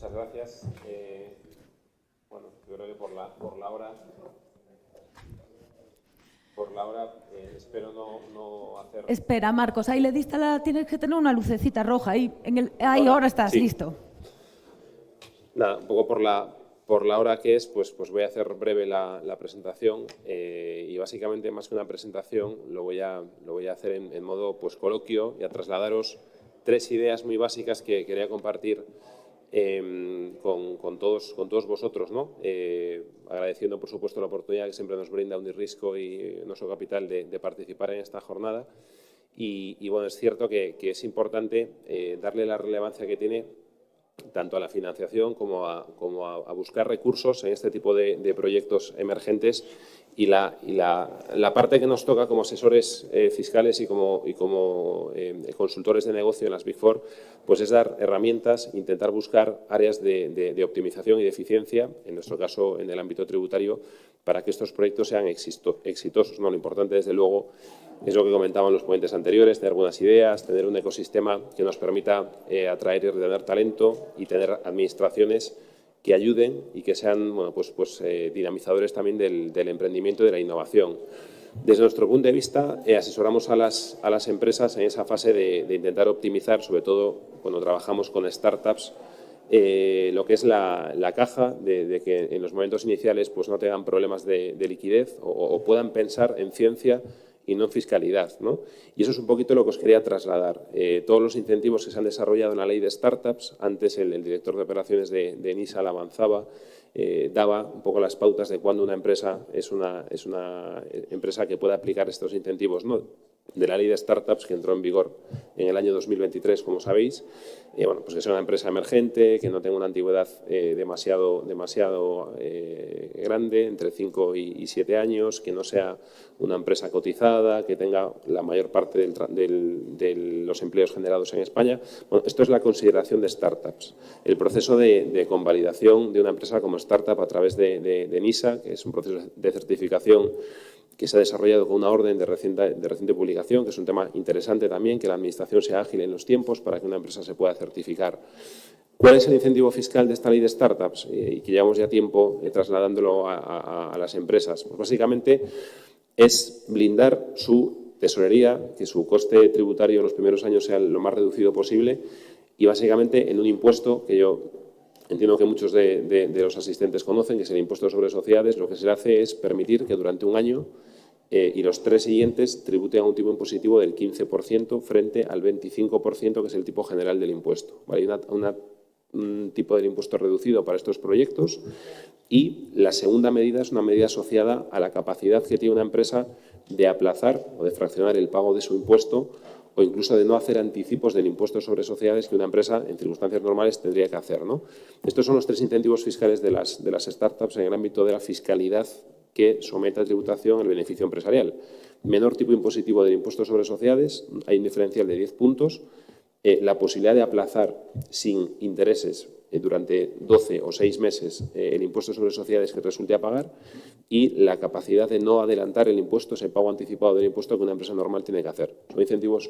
Muchas gracias. Bueno, yo creo que por la hora espero no hacer... Espera, Marcos, ahí le diste tienes que tener una lucecita roja. Ahí ahora estás, sí. listo. Nada, un poco por la hora que es, pues voy a hacer breve la presentación y básicamente más que una presentación lo voy a hacer en modo pues coloquio y a trasladaros 3 ideas muy básicas que quería compartir con todos vosotros, ¿no? Agradeciendo, por supuesto, la oportunidad que siempre nos brinda Unirrisco y nuestro capital de participar en esta jornada. Y bueno, es cierto que es importante darle la relevancia que tiene tanto a la financiación como a buscar recursos en este tipo de proyectos emergentes y la parte que nos toca como asesores fiscales y como consultores de negocio en las Big Four, pues es dar herramientas, intentar buscar áreas de optimización y de eficiencia, en nuestro caso en el ámbito tributario, para que estos proyectos sean exitosos, ¿no? Lo importante, desde luego, es lo que comentaban los ponentes anteriores, tener buenas ideas, tener un ecosistema que nos permita atraer y retener talento y tener administraciones que ayuden y que sean dinamizadores también del emprendimiento y de la innovación. Desde nuestro punto de vista, asesoramos a las empresas en esa fase de intentar optimizar, sobre todo cuando trabajamos con startups, lo que es la caja, de que en los momentos iniciales pues no tengan problemas de liquidez o puedan pensar en ciencia y no en fiscalidad, ¿no? Y eso es un poquito lo que os quería trasladar. Todos los incentivos que se han desarrollado en la ley de startups, antes el director de operaciones de NISA la avanzaba, daba un poco las pautas de cuándo una empresa es una empresa que puede aplicar estos incentivos, ¿no?, de la ley de startups que entró en vigor en el año 2023, como sabéis. Pues que sea una empresa emergente, que no tenga una antigüedad demasiado grande, entre 5 y 7 años, que no sea una empresa cotizada, que tenga la mayor parte de los empleos generados en España. Bueno, esto es la consideración de startups. El proceso de convalidación de una empresa como startup a través de NISA, que es un proceso de certificación que se ha desarrollado con una orden de reciente publicación, que es un tema interesante también, que la Administración sea ágil en los tiempos para que una empresa se pueda certificar. ¿Cuál es el incentivo fiscal de esta ley de startups? Y que llevamos ya tiempo trasladándolo a las empresas. Pues básicamente es blindar su tesorería, que su coste tributario en los primeros años sea lo más reducido posible y básicamente en un impuesto que yo entiendo que muchos de los asistentes conocen, que es el impuesto sobre sociedades. Lo que se le hace es permitir que durante un año y los 3 siguientes tributen a un tipo impositivo del 15% frente al 25%, que es el tipo general del impuesto. ¿Vale? Hay un tipo del impuesto reducido para estos proyectos y la segunda medida es una medida asociada a la capacidad que tiene una empresa de aplazar o de fraccionar el pago de su impuesto o incluso de no hacer anticipos del impuesto sobre sociedades que una empresa en circunstancias normales tendría que hacer, ¿no? Estos son los 3 incentivos fiscales de las startups en el ámbito de la fiscalidad que somete a tributación el beneficio empresarial. Menor tipo impositivo del impuesto sobre sociedades, hay un diferencial de 10 puntos, la posibilidad de aplazar sin intereses durante 12 o 6 meses el impuesto sobre sociedades que resulte a pagar y la capacidad de no adelantar el impuesto, ese pago anticipado del impuesto que una empresa normal tiene que hacer. Son incentivos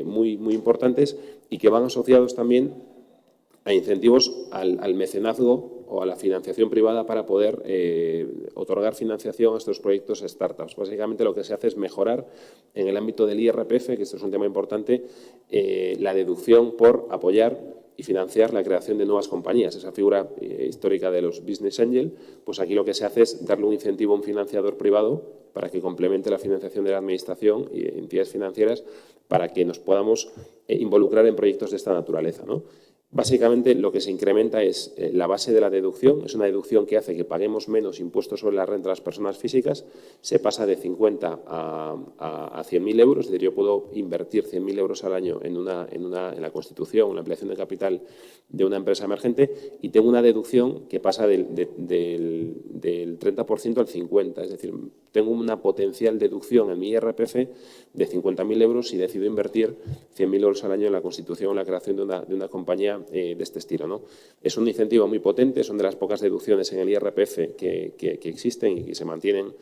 muy importantes y que van asociados también a incentivos al mecenazgo o a la financiación privada para poder otorgar financiación a estos proyectos startups. Básicamente lo que se hace es mejorar en el ámbito del IRPF, que esto es un tema importante, la deducción por apoyar y financiar la creación de nuevas compañías. Esa figura histórica de los business angel, pues aquí lo que se hace es darle un incentivo a un financiador privado para que complemente la financiación de la administración y entidades financieras para que nos podamos involucrar en proyectos de esta naturaleza, ¿no? Básicamente, lo que se incrementa es la base de la deducción. Es una deducción que hace que paguemos menos impuestos sobre la renta de las personas físicas. Se pasa de 50 a 100.000 euros. Es decir, yo puedo invertir 100.000 euros al año en la constitución, en la ampliación de capital de una empresa emergente y tengo una deducción que pasa del 30% al 50%. Es decir, tengo una potencial deducción en mi IRPF de 50.000 euros si decido invertir 100.000 euros al año en la constitución o en la creación de una compañía de este estilo, ¿no? Es un incentivo muy potente, son de las pocas deducciones en el IRPF que existen y que se mantienen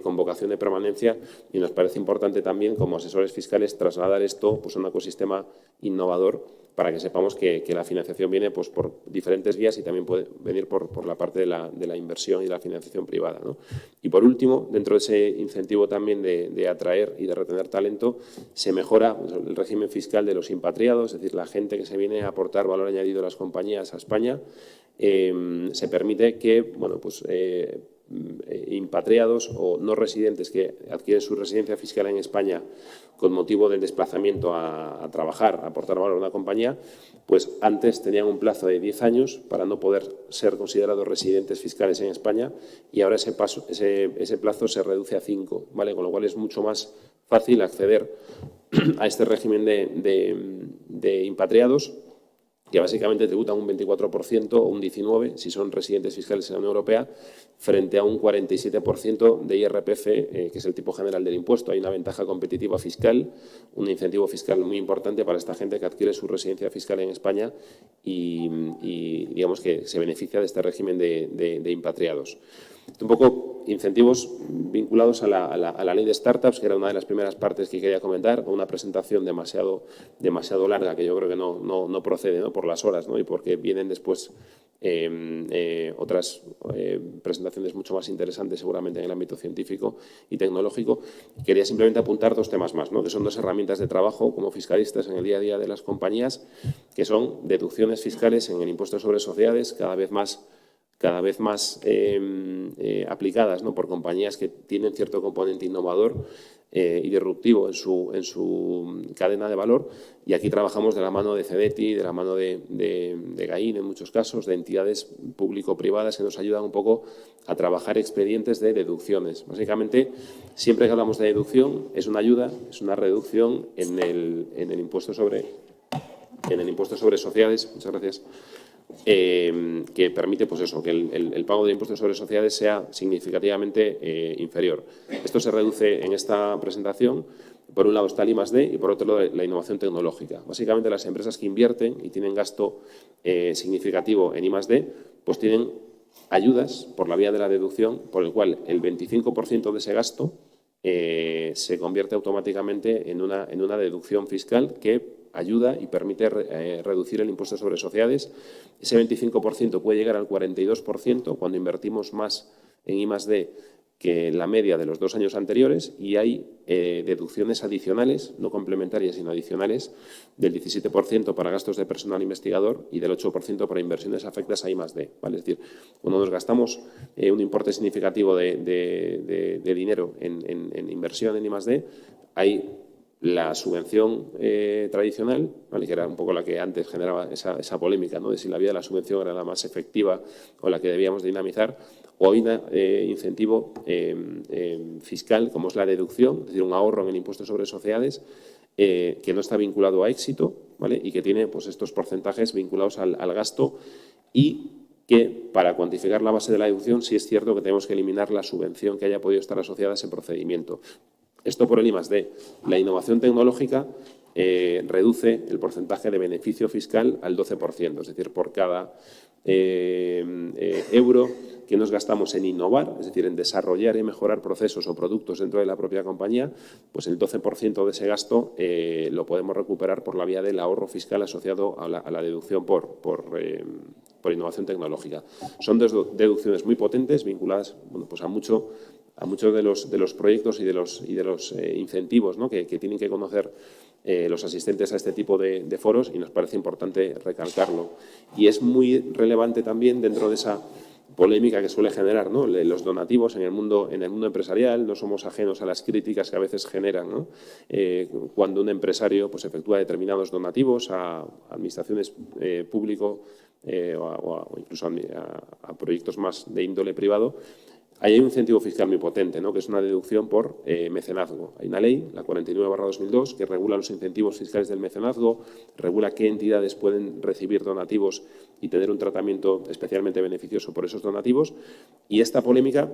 con vocación de permanencia y nos parece importante también como asesores fiscales trasladar esto pues, a un ecosistema innovador para que sepamos que la financiación viene pues, por diferentes vías y también puede venir por la parte de la inversión y de la financiación privada, ¿no? Y por último, dentro de ese incentivo también de atraer y de retener talento, se mejora el régimen fiscal de los impatriados, es decir, la gente que se viene a aportar valor añadido a las compañías a España. Se permite que, bueno, pues, impatriados o no residentes que adquieren su residencia fiscal en España con motivo del desplazamiento a trabajar, a aportar valor a una compañía, pues antes tenían un plazo de 10 años para no poder ser considerados residentes fiscales en España y ahora ese plazo se reduce a 5, ¿vale? Con lo cual es mucho más fácil acceder a este régimen de impatriados, que básicamente tributan un 24% o un 19% si son residentes fiscales en la Unión Europea, frente a un 47% de IRPF, que es el tipo general del impuesto. Hay una ventaja competitiva fiscal, un incentivo fiscal muy importante para esta gente que adquiere su residencia fiscal en España y digamos que se beneficia de este régimen de impatriados. Un poco incentivos vinculados a la ley de startups, que era una de las primeras partes que quería comentar, con una presentación demasiado larga, que yo creo que no procede, ¿no? Por las horas, ¿no? Y porque vienen después otras presentaciones mucho más interesantes seguramente en el ámbito científico y tecnológico. Quería simplemente apuntar 2 temas más, ¿no? Que son 2 herramientas de trabajo como fiscalistas en el día a día de las compañías, que son deducciones fiscales en el impuesto sobre sociedades, cada vez más aplicadas, ¿no? Por compañías que tienen cierto componente innovador y disruptivo en su cadena de valor. Y aquí trabajamos de la mano de CEDETI, de la mano de GAIN en muchos casos, de entidades público-privadas que nos ayudan un poco a trabajar expedientes de deducciones. Básicamente, siempre que hablamos de deducción, es una ayuda, es una reducción en el impuesto sobre sociedades. Muchas gracias. Que permite, pues eso, que el pago de impuestos sobre sociedades sea significativamente inferior. Esto se reduce en esta presentación. Por un lado está el I+D y por otro lado la innovación tecnológica. Básicamente las empresas que invierten y tienen gasto significativo en I+D, pues tienen ayudas por la vía de la deducción, por el cual el 25% de ese gasto se convierte automáticamente en una deducción fiscal que ayuda y permite reducir el impuesto sobre sociedades. Ese 25% puede llegar al 42% cuando invertimos más en I+D que la media de los 2 años anteriores, y hay deducciones adicionales, no complementarias sino adicionales, del 17% para gastos de personal investigador y del 8% para inversiones afectas a I+D, ¿vale? Es decir, cuando nos gastamos un importe significativo de dinero en inversión en I+D, hay la subvención tradicional, ¿vale? Que era un poco la que antes generaba esa polémica, ¿no? De si la vía de la subvención era la más efectiva o la que debíamos dinamizar, o hay un incentivo fiscal, como es la deducción, es decir, un ahorro en el impuesto sobre sociedades, que no está vinculado a éxito, ¿vale? Y que tiene, pues, estos porcentajes vinculados al gasto, y que para cuantificar la base de la deducción sí es cierto que tenemos que eliminar la subvención que haya podido estar asociada a ese procedimiento. Esto por el I+D. La innovación tecnológica reduce el porcentaje de beneficio fiscal al 12%, es decir, por cada euro que nos gastamos en innovar, es decir, en desarrollar y mejorar procesos o productos dentro de la propia compañía, pues el 12% de ese gasto lo podemos recuperar por la vía del ahorro fiscal asociado a la deducción por innovación tecnológica. Son 2 deducciones muy potentes, vinculadas, bueno, pues a muchos de los proyectos y de los incentivos, ¿no? que tienen que conocer los asistentes a este tipo de foros, y nos parece importante recalcarlo. Y es muy relevante también dentro de esa polémica que suele generar, ¿no? Los donativos en el mundo empresarial. No somos ajenos a las críticas que a veces generan, ¿no? Cuando un empresario, pues, efectúa determinados donativos a administraciones público o incluso a proyectos más de índole privado. Ahí hay un incentivo fiscal muy potente, ¿no? Que es una deducción por mecenazgo. Hay una ley, la 49/2002, que regula los incentivos fiscales del mecenazgo, regula qué entidades pueden recibir donativos y tener un tratamiento especialmente beneficioso por esos donativos. Y esta polémica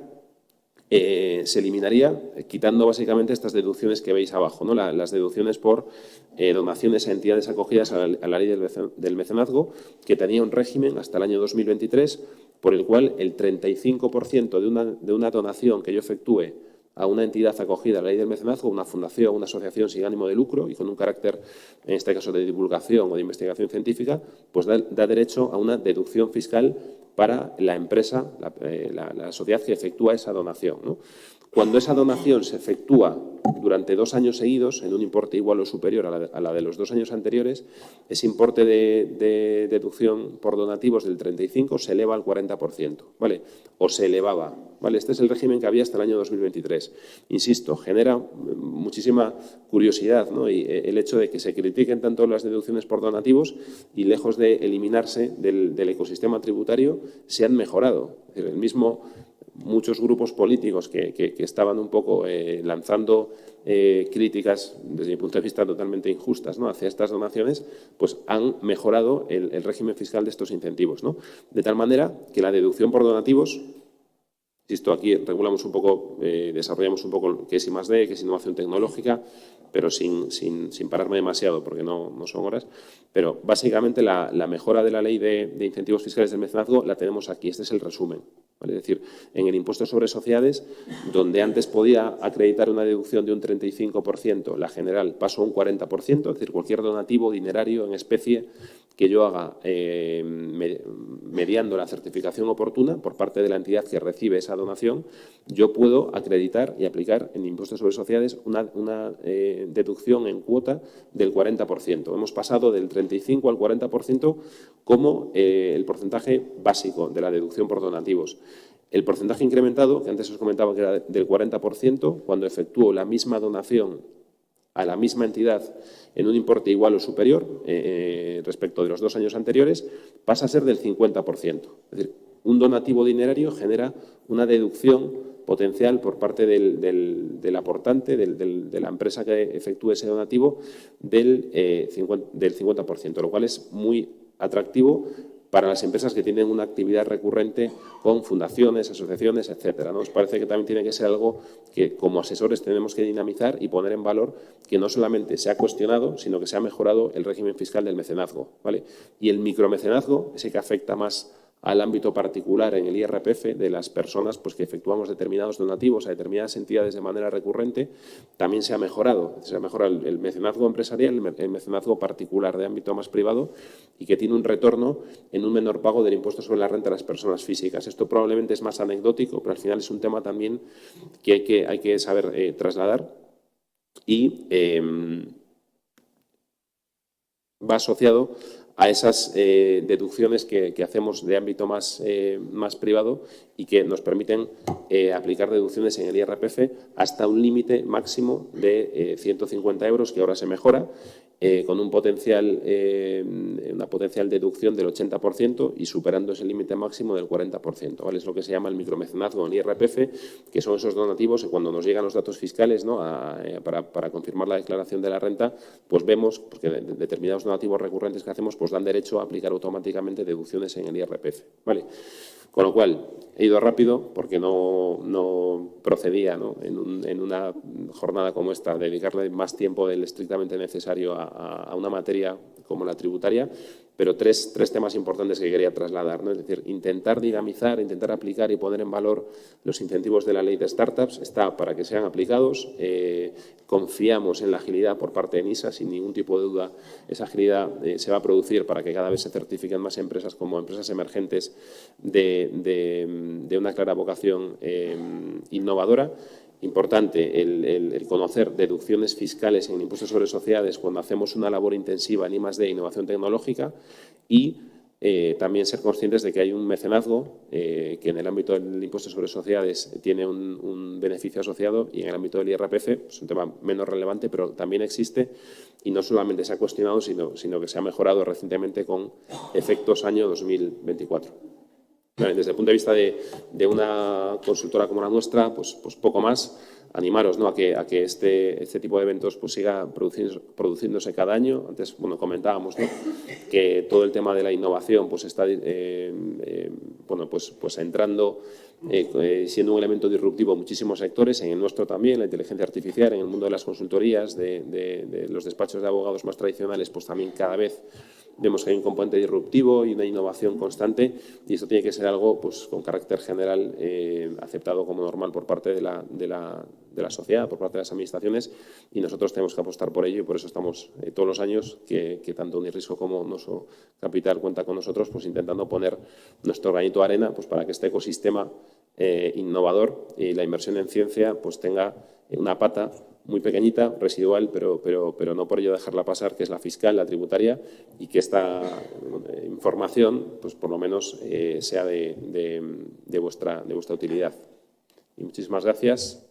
se eliminaría quitando básicamente estas deducciones que veis abajo, ¿no? Las deducciones por donaciones a entidades acogidas a la ley del mecenazgo, que tenía un régimen hasta el año 2023 por el cual el 35% de una donación que yo efectúe a una entidad acogida a la ley del mecenazgo, una fundación, una asociación sin ánimo de lucro y con un carácter, en este caso, de divulgación o de investigación científica, pues da derecho a una deducción fiscal para la empresa, la sociedad que efectúa esa donación, ¿no? Cuando esa donación se efectúa durante 2 años seguidos, en un importe igual o superior a la de los 2 años anteriores, ese importe de deducción por donativos del 35% se eleva al 40%, ¿vale? O se elevaba, ¿vale? Este es el régimen que había hasta el año 2023. Insisto, genera muchísima curiosidad, ¿no? Y el hecho de que se critiquen tanto las deducciones por donativos y, lejos de eliminarse del ecosistema tributario, se han mejorado. Es decir, muchos grupos políticos que estaban un poco lanzando críticas, desde mi punto de vista, totalmente injustas, ¿no?, hacia estas donaciones, pues han mejorado el régimen fiscal de estos incentivos, ¿no? De tal manera que la deducción por donativos, insisto, aquí regulamos un poco, desarrollamos un poco qué es I+D, qué es innovación tecnológica, pero sin pararme demasiado, porque no son horas. Pero básicamente la mejora de la ley de incentivos fiscales del mecenazgo la tenemos aquí. Este es el resumen, ¿vale? Es decir, en el impuesto sobre sociedades, donde antes podía acreditar una deducción de un 35%, la general pasó a un 40%, es decir, cualquier donativo dinerario en especie que yo haga mediando la certificación oportuna por parte de la entidad que recibe esa donación, yo puedo acreditar y aplicar en impuestos sobre sociedades una deducción en cuota del 40%. Hemos pasado del 35% al 40% como el porcentaje básico de la deducción por donativos. El porcentaje incrementado, que antes os comentaba que era del 40%, cuando efectúo la misma donación a la misma entidad en un importe igual o superior respecto de los 2 años anteriores, pasa a ser del 50%. Es decir, un donativo dinerario genera una deducción potencial por parte del aportante, de la empresa que efectúe ese donativo, del 50%, lo cual es muy atractivo para las empresas que tienen una actividad recurrente con fundaciones, asociaciones, etcétera, ¿no? Nos parece que también tiene que ser algo que como asesores tenemos que dinamizar y poner en valor, que no solamente se ha cuestionado, sino que se ha mejorado el régimen fiscal del mecenazgo, ¿vale? Y el micromecenazgo, ese que afecta más al ámbito particular en el IRPF de las personas pues, que efectuamos determinados donativos a determinadas entidades de manera recurrente, también se ha mejorado. Se ha mejorado el mecenazgo empresarial, el mecenazgo particular de ámbito más privado y que tiene un retorno en un menor pago del impuesto sobre la renta de las personas físicas. Esto probablemente es más anecdótico, pero al final es un tema también que hay que saber trasladar y va asociado a esas deducciones que hacemos de ámbito más privado y que nos permiten aplicar deducciones en el IRPF hasta un límite máximo de 150 euros, que ahora se mejora, con una potencial deducción del 80% y superando ese límite máximo del 40%, ¿vale? Es lo que se llama el micromecenazgo en IRPF, que son esos donativos que cuando nos llegan los datos fiscales, ¿no?, para confirmar la declaración de la renta, pues vemos que determinados donativos recurrentes que hacemos pues dan derecho a aplicar automáticamente deducciones en el IRPF, ¿vale? Con lo cual, he ido rápido porque no procedía, ¿no?, en una jornada como esta, dedicarle más tiempo del estrictamente necesario a una materia como la tributaria, pero tres temas importantes que quería trasladar, ¿no? Es decir, intentar dinamizar, intentar aplicar y poner en valor los incentivos de la ley de startups, está para que sean aplicados. Confiamos en la agilidad por parte de NISA, sin ningún tipo de duda. Esa agilidad se va a producir para que cada vez se certifiquen más empresas como empresas emergentes de una clara vocación innovadora. Importante el conocer deducciones fiscales en el impuesto sobre sociedades cuando hacemos una labor intensiva en I+D, innovación tecnológica, y también ser conscientes de que hay un mecenazgo que en el ámbito del impuesto sobre sociedades tiene un beneficio asociado y en el ámbito del IRPF es un tema menos relevante, pero también existe y no solamente se ha cuestionado, sino que se ha mejorado recientemente con efectos año 2024. Desde el punto de vista de una consultora como la nuestra, pues poco más. Animaros, ¿no?, a que este tipo de eventos pues siga produciéndose cada año. Antes, bueno, comentábamos, ¿no?, que todo el tema de la innovación pues está pues entrando, siendo un elemento disruptivo en muchísimos sectores, en el nuestro también, la inteligencia artificial, en el mundo de las consultorías, de los despachos de abogados más tradicionales, pues también cada vez vemos que hay un componente disruptivo y una innovación constante, y esto tiene que ser algo pues, con carácter general aceptado como normal por parte de la sociedad, por parte de las administraciones, y nosotros tenemos que apostar por ello, y por eso estamos todos los años que tanto Unirrisco como Noso Capital cuenta con nosotros, pues intentando poner nuestro granito de arena pues, para que este ecosistema innovador y la inversión en ciencia pues tenga una pata muy pequeñita, residual, pero no por ello dejarla pasar, que es la fiscal, la tributaria, y que esta información, pues por lo menos, sea de vuestra utilidad. Y muchísimas gracias.